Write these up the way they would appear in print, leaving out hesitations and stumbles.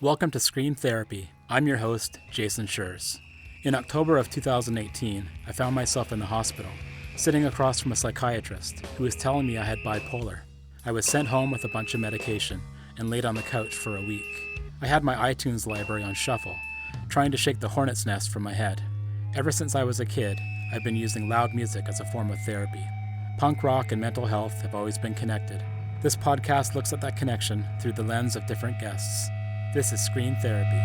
Welcome to Scream Therapy. I'm your host, Jason Schreurs. In October of 2018, I found myself in the hospital, sitting across from a psychiatrist who was telling me I had bipolar. I was sent home with a bunch of medication and laid on the couch for a week. I had my iTunes library on shuffle, trying to shake the hornet's nest from my head. Ever since I was a kid, I've been using loud music as a form of therapy. Punk rock and mental health have always been connected. This podcast looks at that connection through the lens of different guests. This is Scream Therapy.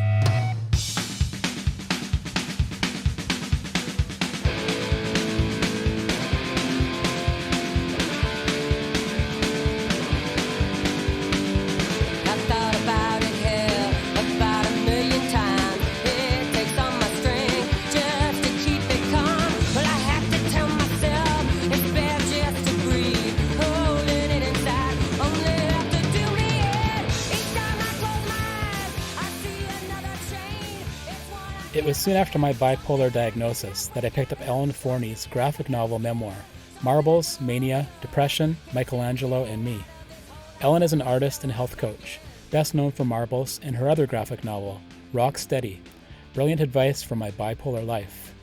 It was soon after my bipolar diagnosis that I picked up Ellen Forney's graphic novel memoir, Marbles, Mania, Depression, Michelangelo, and Me. Ellen is an artist and health coach, best known for Marbles and her other graphic novel, Rock Steady, brilliant advice for my bipolar life.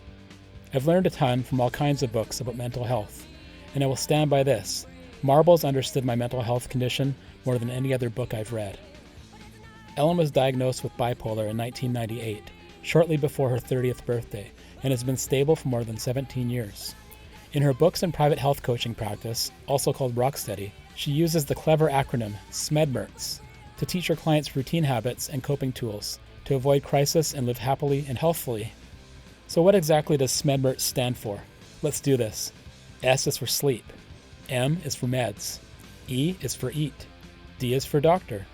I've learned a ton from all kinds of books about mental health, and I will stand by this. Marbles understood my mental health condition more than any other book I've read. Ellen was diagnosed with bipolar in 1998, shortly before her 30th birthday, and has been stable for more than 17 years. In her books and private health coaching practice, also called Rock Steady, she uses the clever acronym SMEDMERTS to teach her clients routine habits and coping tools to avoid crisis and live happily and healthfully. So what exactly does SMEDMERTS stand for? Let's do this. S is for sleep. M is for meds. E is for eat. D is for doctor.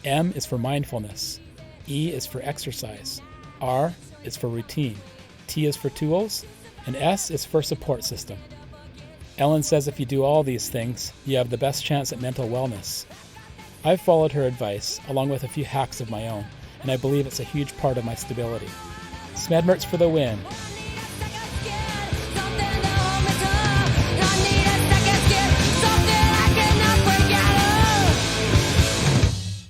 M is for mindfulness. E is for exercise. R is for routine, T is for tools, and S is for support system. Ellen says if you do all these things, you have the best chance at mental wellness. I've followed her advice, along with a few hacks of my own, and I believe it's a huge part of my stability. SMEDMERTS for the win.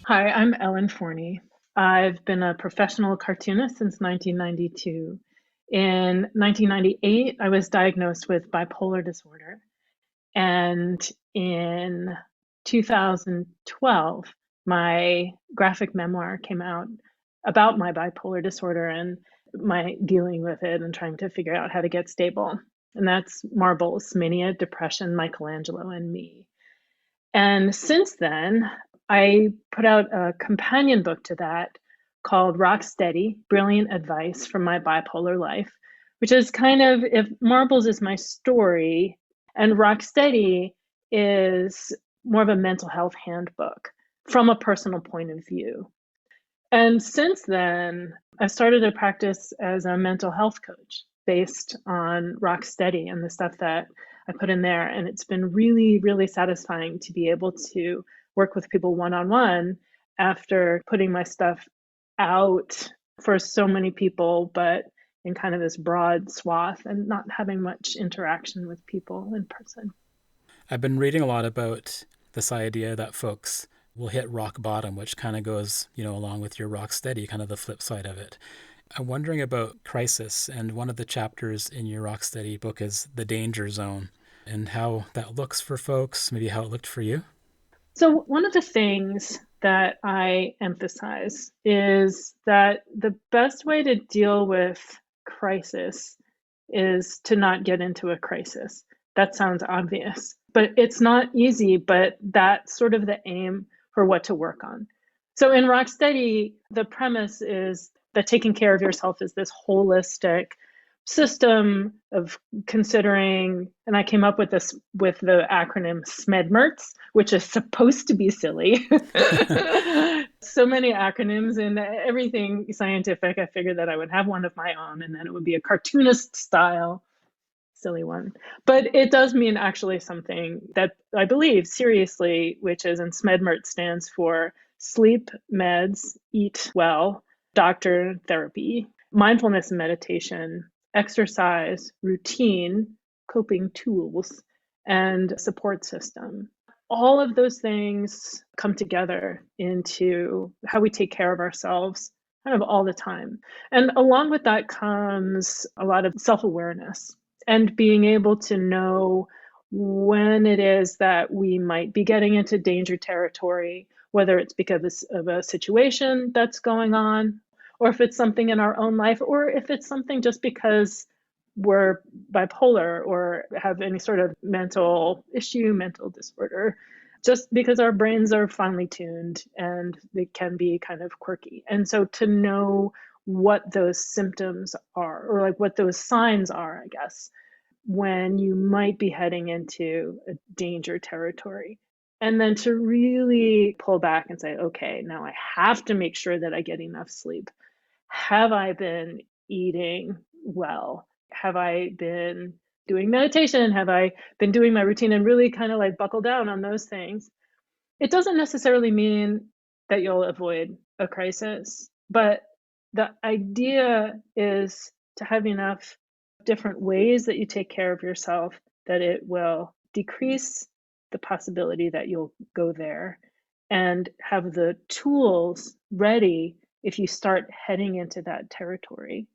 Hi, I'm Ellen Forney. I've been a professional cartoonist since 1992. In 1998, I was diagnosed with bipolar disorder. And in 2012, my graphic memoir came out about my bipolar disorder and my dealing with it and trying to figure out how to get stable. And that's Marbles, Mania, Depression, Michelangelo, and Me. And since then, I put out a companion book to that called Rock Steady, Brilliant Advice from My Bipolar Life, which is kind of, if Marbles is my story, and Rock Steady is more of a mental health handbook from a personal point of view. And since then, I started a practice as a mental health coach based on Rock Steady and the stuff that I put in there. And it's been really, really satisfying to be able to work with people one-on-one after putting my stuff out for so many people, but in kind of this broad swath and not having much interaction with people in person. I've been reading a lot about this idea that folks will hit rock bottom, which kind of goes, along with your rock steady, kind of the flip side of it. I'm wondering about crisis, and one of the chapters in your Rock Steady book is the danger zone and how that looks for folks, maybe how it looked for you. So one of the things that I emphasize is that the best way to deal with crisis is to not get into a crisis. That sounds obvious, but it's not easy, but that's sort of the aim for what to work on. So in Rock Steady, the premise is that taking care of yourself is this holistic system of considering, and I came up with this with the acronym SMEDMERTS, which is supposed to be silly. So many acronyms and everything scientific. I figured that I would have one of my own, and then it would be a cartoonist style silly one. But it does mean actually something that I believe seriously, which is, and SMEDMERTS stands for sleep, meds, eat well, doctor, therapy, mindfulness and meditation, exercise, routine, coping tools, and support system. all of those things come together into how we take care of ourselves kind of all the time. And along with that comes a lot of self awareness and being able to know when it is that we might be getting into danger territory, whether it's because of a situation that's going on, or if it's something in our own life, or if it's something just because we're bipolar or have any sort of mental issue, mental disorder, just because our brains are finely tuned and they can be kind of quirky. And so to know what those symptoms are, or like what those signs are, I guess, when you might be heading into a danger territory. And then to really pull back and say, okay, now I have to make sure that I get enough sleep. Have I been eating well? Have I been doing meditation? Have I been doing my routine, and really kind of like buckle down on those things? It doesn't necessarily mean that you'll avoid a crisis, but the idea is to have enough different ways that you take care of yourself that it will decrease the possibility that you'll go there, and have the tools ready if you start heading into that territory.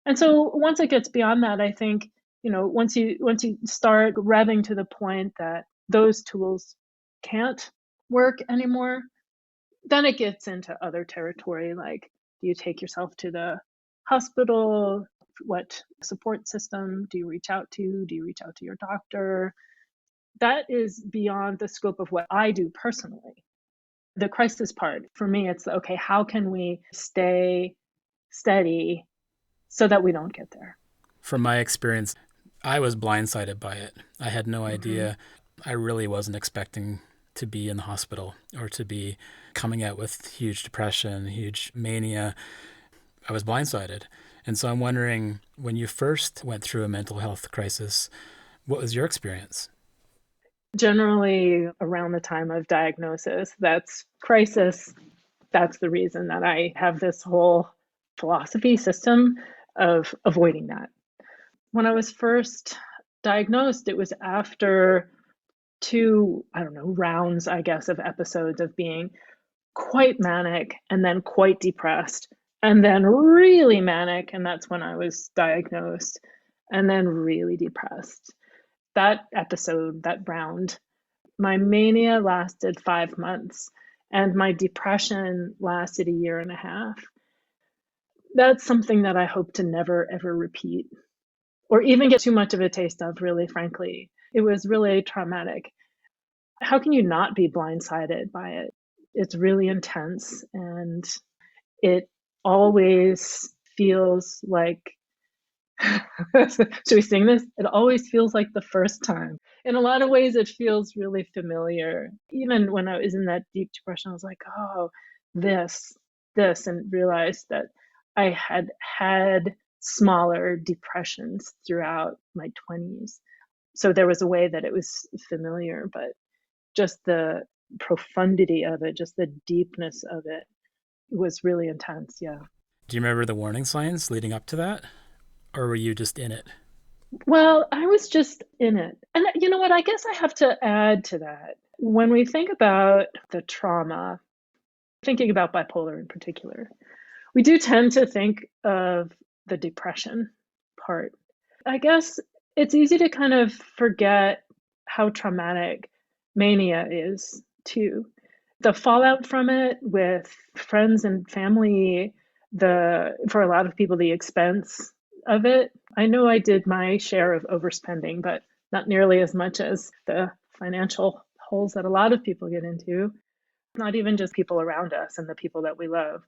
And so once it gets beyond that, I think, once you start revving to the point that those tools can't work anymore, then it gets into other territory, like, do you take yourself to the hospital? What support system do you reach out to? Do you reach out to your doctor? That is beyond the scope of what I do personally. The crisis part, for me, it's okay, how can we stay steady so that we don't get there? From my experience, I was blindsided by it. I had no Mm-hmm. idea. I really wasn't expecting to be in the hospital or to be coming out with huge depression, huge mania. I was blindsided. And so I'm wondering, when you first went through a mental health crisis, what was your experience? Generally, around the time of diagnosis, that's crisis. That's the reason that I have this whole philosophy system of avoiding that. When I was first diagnosed, it was after two, I don't know, rounds, I guess, of episodes of being quite manic and then quite depressed and then really manic. And that's when I was diagnosed, and then really depressed. That episode, that round, my mania lasted 5 months and my depression lasted a year and a half. That's something that I hope to never, ever repeat or even get too much of a taste of, really, frankly. It was really traumatic. How can you not be blindsided by it? It's really intense, and it always feels like, should we sing this? It always feels like the first time. In a lot of ways, it feels really familiar. Even when I was in that deep depression, I was like, oh, this, and realized that I had had smaller depressions throughout my 20s. So there was a way that it was familiar, but just the profundity of it, just the deepness of it was really intense. Yeah. Do you remember the warning signs leading up to that? Or were you just in it? Well, I was just in it. And you know what? I guess I have to add to that. When we think about the trauma, thinking about bipolar in particular, we do tend to think of the depression part. I guess it's easy to kind of forget how traumatic mania is too. The fallout from it with friends and family, for a lot of people, the expense of it. I know I did my share of overspending, but not nearly as much as the financial holes that a lot of people get into. Not even just people around us and the people that we love,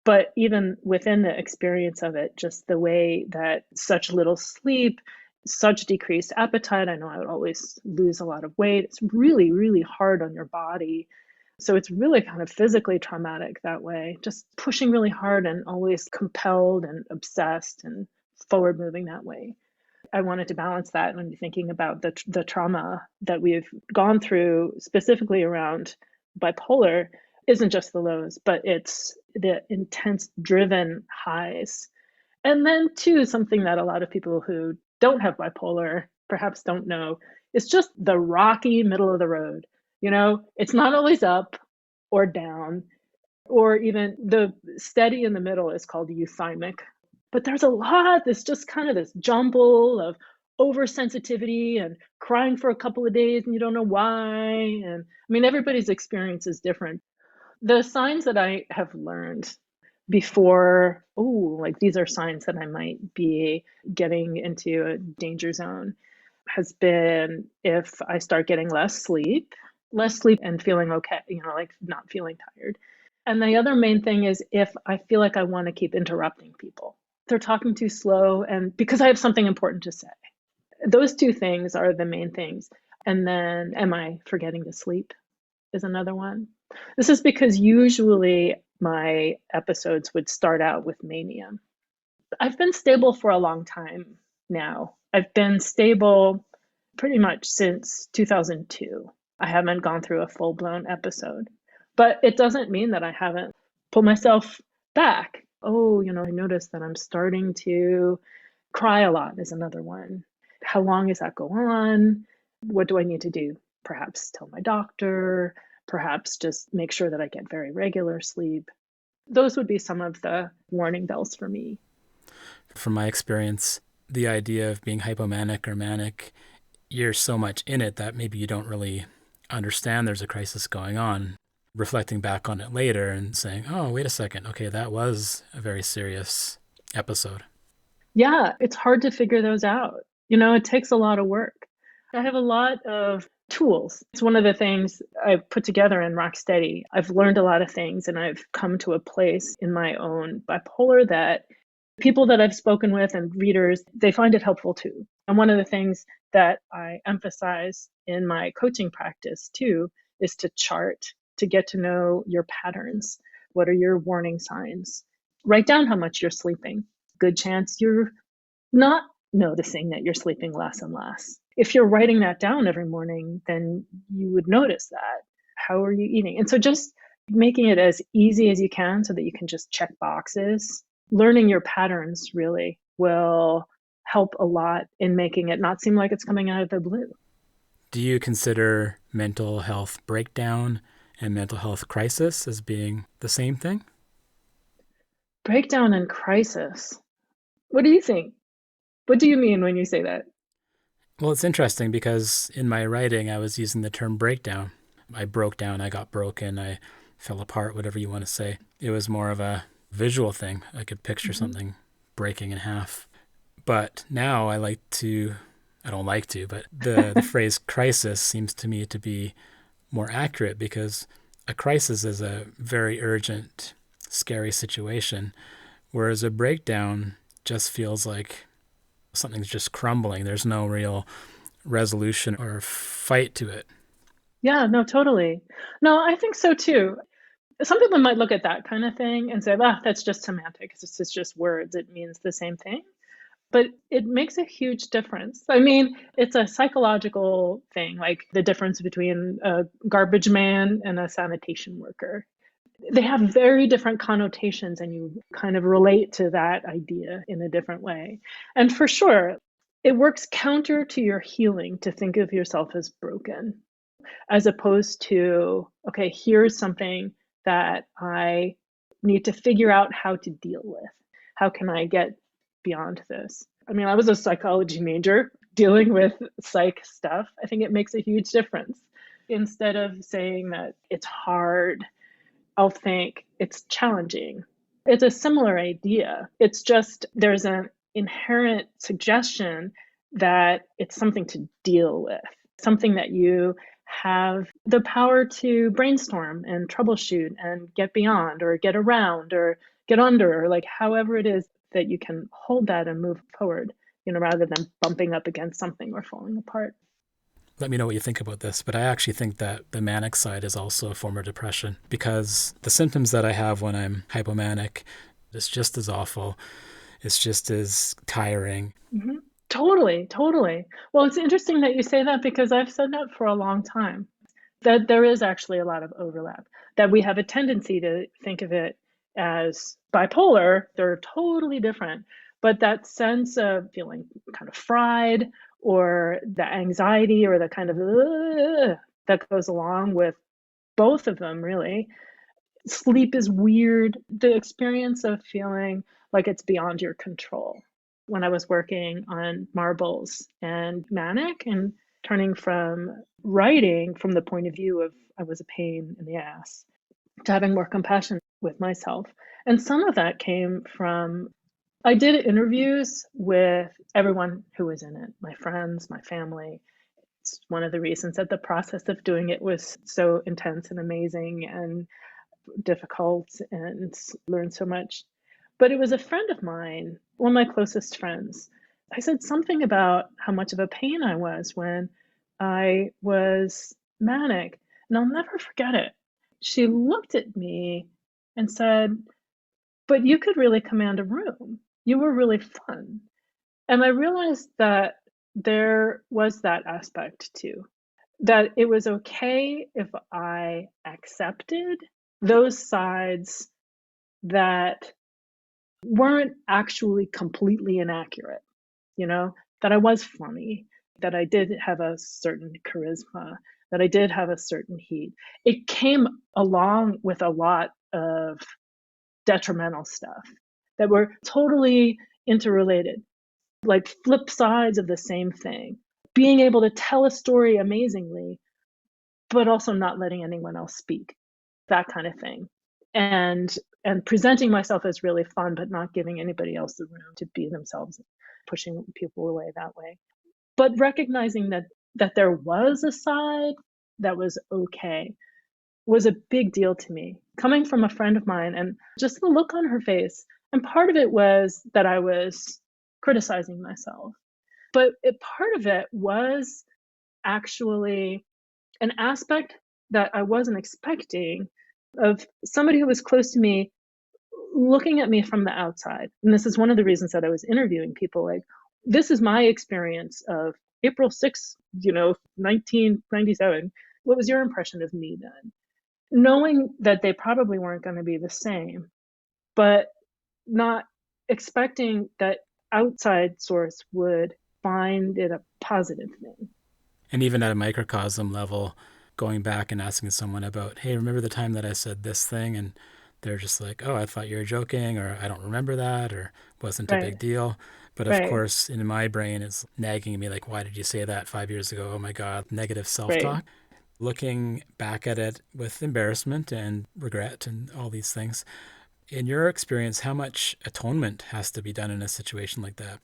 but even within the experience of it, just the way that such little sleep, such decreased appetite. I know I would always lose a lot of weight. It's really, really hard on your body. So it's really kind of physically traumatic that way, just pushing really hard and always compelled and obsessed and forward moving that way. I wanted to balance that when thinking about the trauma that we've gone through, specifically around bipolar, isn't just the lows, but it's the intense driven highs. And then too, something that a lot of people who don't have bipolar perhaps don't know is just the rocky middle of the road. It's not always up or down, or even the steady in the middle is called euthymic. But there's a lot that's just kind of this jumble of oversensitivity and crying for a couple of days and you don't know why. And I mean, everybody's experience is different. The signs that I have learned before, oh, like these are signs that I might be getting into a danger zone, has been if I start getting less sleep and feeling okay, like not feeling tired. And the other main thing is if I feel like I want to keep interrupting people. They're talking too slow and because I have something important to say. Those two things are the main things. And then am I forgetting to sleep is another one. This is because usually my episodes would start out with mania. I've been stable for a long time now. I've been stable pretty much since 2002. I haven't gone through a full-blown episode, but it doesn't mean that I haven't pulled myself back. Oh, I noticed that I'm starting to cry a lot is another one. How long does that go on? What do I need to do? Perhaps tell my doctor, perhaps just make sure that I get very regular sleep. Those would be some of the warning bells for me. From my experience, the idea of being hypomanic or manic, you're so much in it that maybe you don't really understand there's a crisis going on. Reflecting back on it later and saying, oh, wait a second, okay, that was a very serious episode. Yeah, it's hard to figure those out. It takes a lot of work. I have a lot of tools. It's one of the things I've put together in Rocksteady. I've learned a lot of things and I've come to a place in my own bipolar that people that I've spoken with and readers, they find it helpful too. And one of the things that I emphasize in my coaching practice too is to chart, to get to know your patterns. What are your warning signs? Write down how much you're sleeping. Good chance you're not noticing that you're sleeping less and less. If you're writing that down every morning, then you would notice that. How are you eating? And so just making it as easy as you can so that you can just check boxes. Learning your patterns really will help a lot in making it not seem like it's coming out of the blue. Do you consider mental health breakdown and mental health crisis as being the same thing? Breakdown and crisis. What do you think? What do you mean when you say that? Well, it's interesting because in my writing, I was using the term breakdown. I broke down, I got broken, I fell apart, whatever you want to say. It was more of a visual thing. I could picture something breaking in half. But now I don't like to, but the phrase crisis seems to me to be more accurate because a crisis is a very urgent, scary situation, whereas a breakdown just feels like something's just crumbling. There's no real resolution or fight to it. Yeah, no, totally. No, I think so too. Some people might look at that kind of thing and say, that's just semantics. It's just words. It means the same thing. But it makes a huge difference. I mean, it's a psychological thing, like the difference between a garbage man and a sanitation worker. They have very different connotations, and you kind of relate to that idea in a different way. And for sure, it works counter to your healing to think of yourself as broken, as opposed to, okay, here's something that I need to figure out how to deal with. How can I get beyond this? I mean, I was a psychology major dealing with psych stuff. I think it makes a huge difference. Instead of saying that it's hard, I'll think it's challenging. It's a similar idea. It's just there's an inherent suggestion that it's something to deal with, something that you have the power to brainstorm and troubleshoot and get beyond or get around or get under, or like however it is that you can hold that and move forward, rather than bumping up against something or falling apart. Let me know what you think about this, but I actually think that the manic side is also a form of depression because the symptoms that I have when I'm hypomanic is just as awful. It's just as tiring. Mm-hmm. Totally, totally. Well, it's interesting that you say that because I've said that for a long time, that there is actually a lot of overlap, that we have a tendency to think of it as bipolar. They're totally different. But that sense of feeling kind of fried or the anxiety or the kind of that goes along with both of them, really. Sleep is weird. The experience of feeling like it's beyond your control. When I was working on marbles and manic and turning from writing from the point of view of I was a pain in the ass to having more compassion with myself. And some of that came from I did interviews with everyone who was in it, my friends, my family. It's one of the reasons that the process of doing it was so intense and amazing and difficult and learned so much. But it was a friend of mine, one of my closest friends. I said something about how much of a pain I was when I was manic, and I'll never forget it. She looked at me and said, "But you could really command a room. You were really fun." And I realized that there was that aspect too, that it was okay if I accepted those sides that weren't actually completely inaccurate, you know, that I was funny, that I did have a certain charisma, that I did have a certain heat. It came along with a lot of detrimental stuff that were totally interrelated, like flip sides of the same thing. Being able to tell a story amazingly, but also not letting anyone else speak, that kind of thing. And presenting myself as really fun, but not giving anybody else the room to be themselves, pushing people away that way. But recognizing that there was a side that was okay was a big deal to me. Coming from a friend of mine and just the look on her face. And part of it was that I was criticizing myself. But part of it was actually an aspect that I wasn't expecting of somebody who was close to me looking at me from the outside. And this is one of the reasons that I was interviewing people like, this is my experience of April 6th, 1997. What was your impression of me then? Knowing that they probably weren't going to be the same, but not expecting that outside source would find it a positive thing. And even at a microcosm level, going back and asking someone about, hey, remember the time that I said this thing? And they're just like, oh, I thought you were joking, or I don't remember that, or wasn't a Right, big deal. But of right, course, in my brain, it's nagging me like, why did you say that 5 years ago? Oh my God, negative self right. talk. Looking back at it with embarrassment and regret and all these things, in your experience, how much atonement has to be done in a situation like that?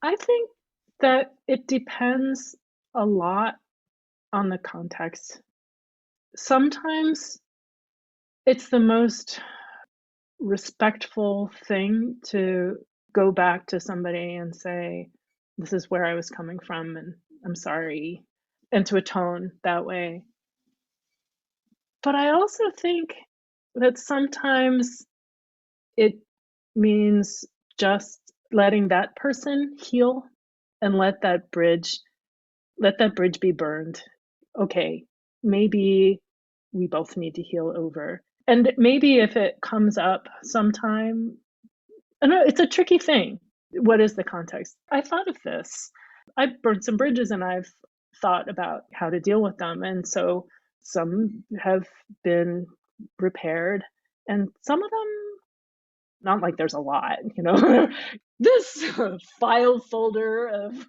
I think that it depends a lot on the context. Sometimes it's the most respectful thing to go back to somebody and say, this is where I was coming from and I'm sorry, and to atone that way. But I also think that sometimes it means just letting that person heal and let that bridge be burned. Okay, maybe we both need to heal over. And maybe if it comes up sometime, I know it's a tricky thing. What is the context? I thought of this. I've burned some bridges and I've thought about how to deal with them. And so some have been repaired and some of them, not like there's a lot, this file folder of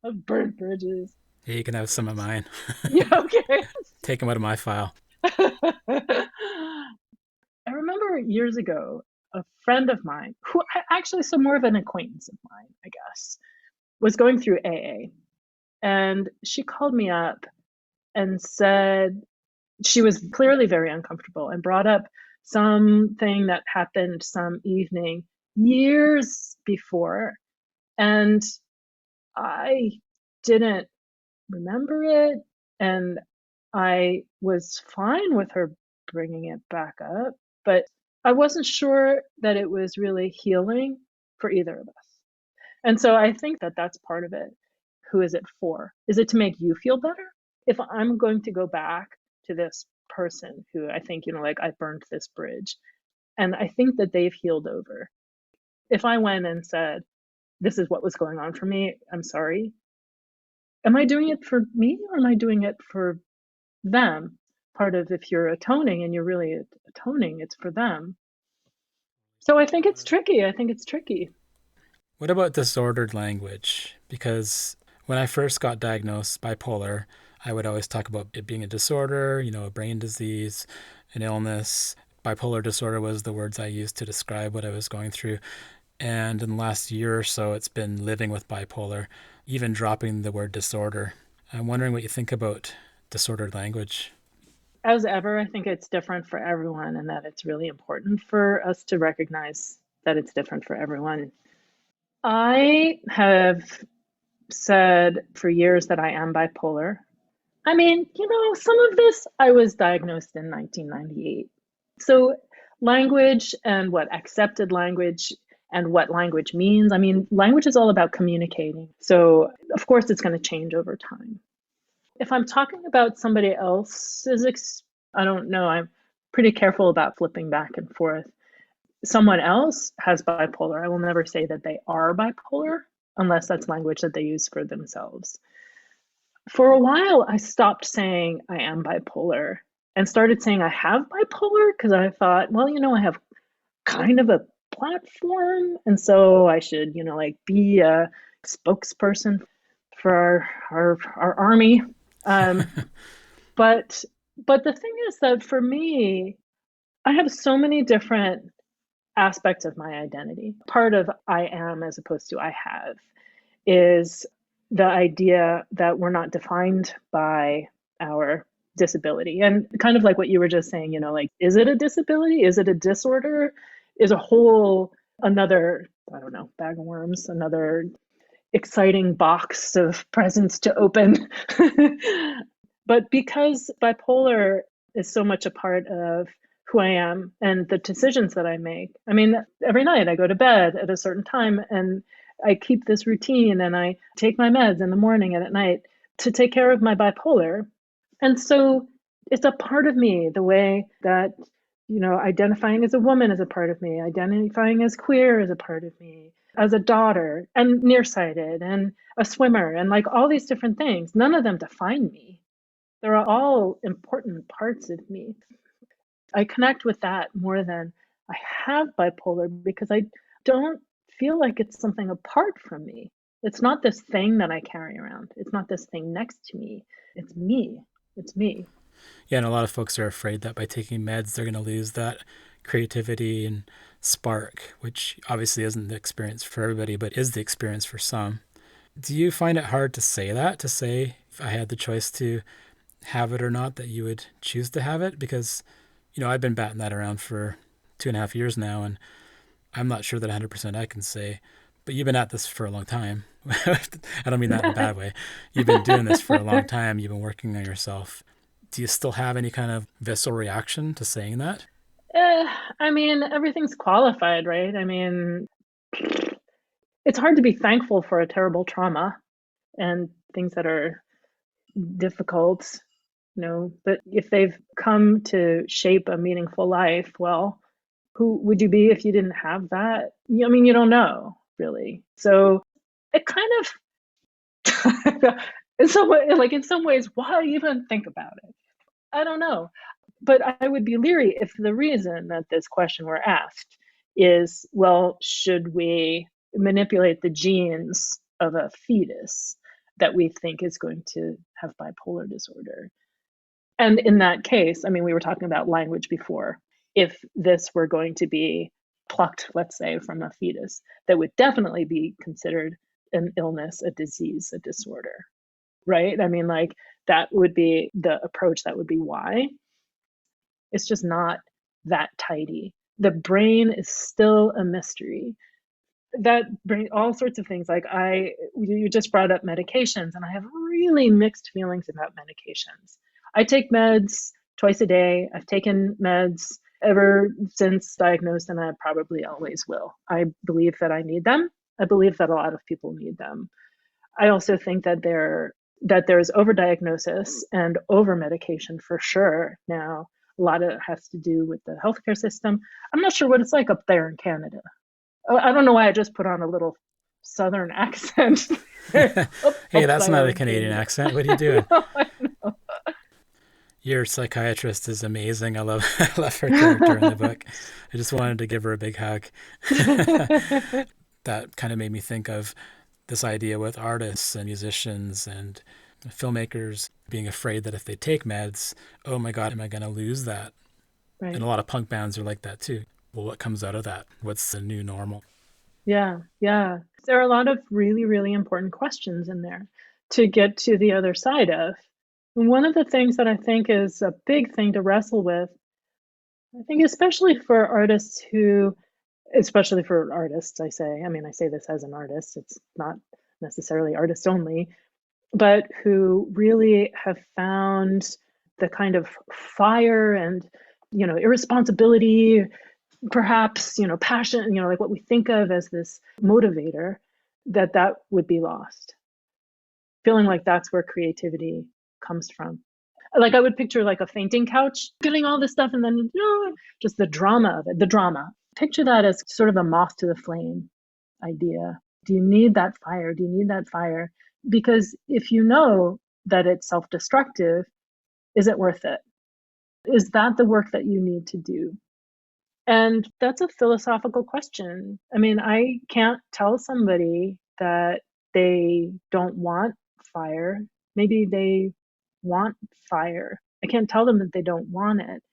of burnt bridges. Yeah, you can have some of mine. Yeah, okay. Take them out of my file. I remember years ago, a friend of mine, who actually, so more of an acquaintance of mine, I guess, was going through AA. And she called me up and said she was clearly very uncomfortable and brought up something that happened some evening years before. And I didn't remember it. And I was fine with her bringing it back up, but I wasn't sure that it was really healing for either of us. And so I think that that's part of it. Who is it for? Is it to make you feel better? If I'm going to go back to this person who I think, like I burned this bridge and I think that they've healed over. If I went and said, this is what was going on for me, I'm sorry, am I doing it for me or am I doing it for them? Part of if you're atoning and you're really atoning, it's for them. So I think it's tricky. I think it's tricky. What about disordered language? Because when I first got diagnosed bipolar, I would always talk about it being a disorder, a brain disease, an illness. Bipolar disorder was the words I used to describe what I was going through. And in the last year or so, it's been living with bipolar, even dropping the word disorder. I'm wondering what you think about disordered language. As ever, I think it's different for everyone, and that it's really important for us to recognize that it's different for everyone. I have said for years that I am bipolar. I mean, some of this I was diagnosed in 1998. So, language and what accepted language and what language means. I mean, language is all about communicating. So, of course, it's going to change over time. If I'm talking about somebody else's, I don't know, I'm pretty careful about flipping back and forth. Someone else has bipolar. I will never say that they are bipolar unless that's language that they use for themselves. For a while, I stopped saying I am bipolar and started saying I have bipolar because I thought, well, I have kind of a platform. And so I should, like be a spokesperson for our army. Um, but the thing is that for me, I have so many different aspects of my identity. Part of I am as opposed to I have is the idea that we're not defined by our disability. And kind of like what you were just saying, like, is it a disability? Is it a disorder? Is a whole another, I don't know, bag of worms, another exciting box of presents to open. But because bipolar is so much a part of who I am and the decisions that I make. I mean, every night I go to bed at a certain time and I keep this routine and I take my meds in the morning and at night to take care of my bipolar. And so it's a part of me, the way that, identifying as a woman is a part of me, identifying as queer is a part of me, as a daughter and nearsighted and a swimmer and like all these different things. None of them define me. They're all important parts of me. I connect with that more than I have bipolar because I don't feel like it's something apart from me. It's not this thing that I carry around. It's not this thing next to me. It's me. It's me. Yeah, and a lot of folks are afraid that by taking meds, they're going to lose that creativity and spark, which obviously isn't the experience for everybody, but is the experience for some. Do you find it hard to say that, to say if I had the choice to have it or not, that you would choose to have it? Because, I've been batting that around for 2.5 years now, and I'm not sure that 100% I can say, but you've been at this for a long time. I don't mean that in a bad way. You've been doing this for a long time. You've been working on yourself. Do you still have any kind of visceral reaction to saying that? Eh, I mean, everything's qualified, right? I mean, it's hard to be thankful for a terrible trauma and things that are difficult, but if they've come to shape a meaningful life, well, who would you be if you didn't have that? I mean, you don't know really. So it kind of, in some ways, why even think about it? I don't know. But I would be leery if the reason that this question were asked is, well, should we manipulate the genes of a fetus that we think is going to have bipolar disorder? And in that case, I mean, we were talking about language before. If this were going to be plucked, let's say, from a fetus, that would definitely be considered an illness, a disease, a disorder, right? I mean, like that would be the approach, that would be why. It's just not that tidy. The brain is still a mystery. That brain, all sorts of things. Like you just brought up medications, and I have really mixed feelings about medications. I take meds twice a day. I've taken meds ever since diagnosed, and I probably always will. I believe that I need them. I believe that a lot of people need them. I also think that there's overdiagnosis and over medication for sure now. A lot of it has to do with the healthcare system. I'm not sure what it's like up there in Canada. I don't know why I just put on a little Southern accent. Hey, that's not a Canadian accent. What are you doing? I know. Your psychiatrist is amazing. I love her character in the book. I just wanted to give her a big hug. That kind of made me think of this idea with artists and musicians and filmmakers being afraid that if they take meds, oh my God, am I going to lose that? Right. And a lot of punk bands are like that too. Well, what comes out of that? What's the new normal? Yeah. There are a lot of really, really important questions in there to get to the other side of. And one of the things that I think is a big thing to wrestle with, I think especially for artists, I say this as an artist, it's not necessarily artist only, but who really have found the kind of fire and, irresponsibility, perhaps, passion, like what we think of as this motivator, that would be lost. Feeling like that's where creativity comes from. Like I would picture like a fainting couch, getting all this stuff and then just the drama of it, the drama. Picture that as sort of a moth to the flame idea. Do you need that fire? Do you need that fire? Because if you know that it's self-destructive, is it worth it? Is that the work that you need to do? And that's a philosophical question. I mean, I can't tell somebody that they don't want fire. Maybe they want fire. I can't tell them that they don't want it.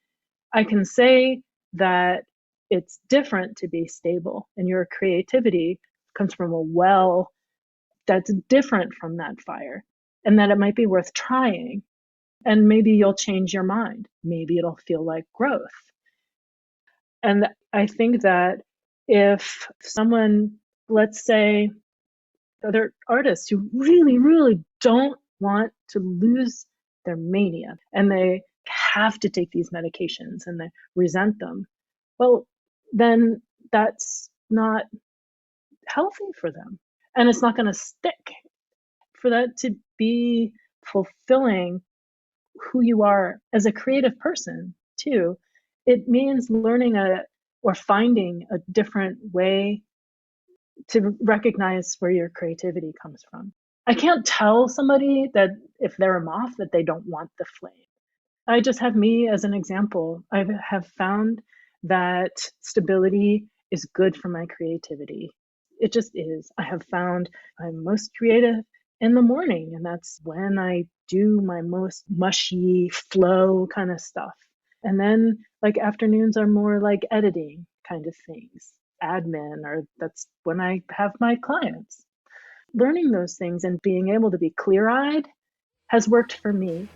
I can say that it's different to be stable, and your creativity comes from a well that's different from that fire, and that it might be worth trying. And maybe you'll change your mind. Maybe it'll feel like growth. And I think that if someone, let's say, other artists who really, really don't want to lose their mania and they have to take these medications and they resent them, well, then that's not healthy for them. And it's not going to stick. For that to be fulfilling who you are as a creative person, too, it means learning or finding a different way to recognize where your creativity comes from. I can't tell somebody that if they're a moth that they don't want the flame. I just have me as an example. I have found that stability is good for my creativity. It just is. I have found I'm most creative in the morning, and that's when I do my most mushy flow kind of stuff. And then like afternoons are more like editing kind of things, admin, or that's when I have my clients. Learning those things and being able to be clear-eyed has worked for me.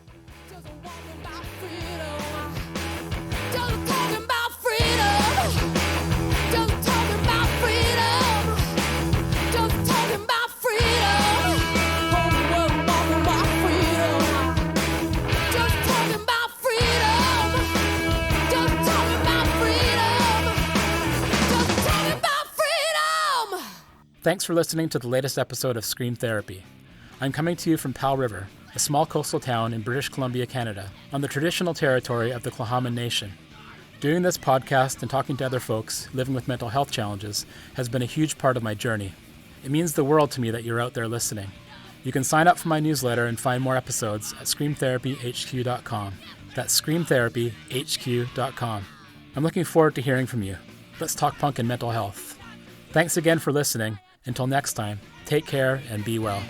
Thanks for listening to the latest episode of Scream Therapy. I'm coming to you from Powell River, a small coastal town in British Columbia, Canada, on the traditional territory of the Tla'amin Nation. Doing this podcast and talking to other folks living with mental health challenges has been a huge part of my journey. It means the world to me that you're out there listening. You can sign up for my newsletter and find more episodes at screamtherapyhq.com. That's screamtherapyhq.com. I'm looking forward to hearing from you. Let's talk punk and mental health. Thanks again for listening. Until next time, take care and be well.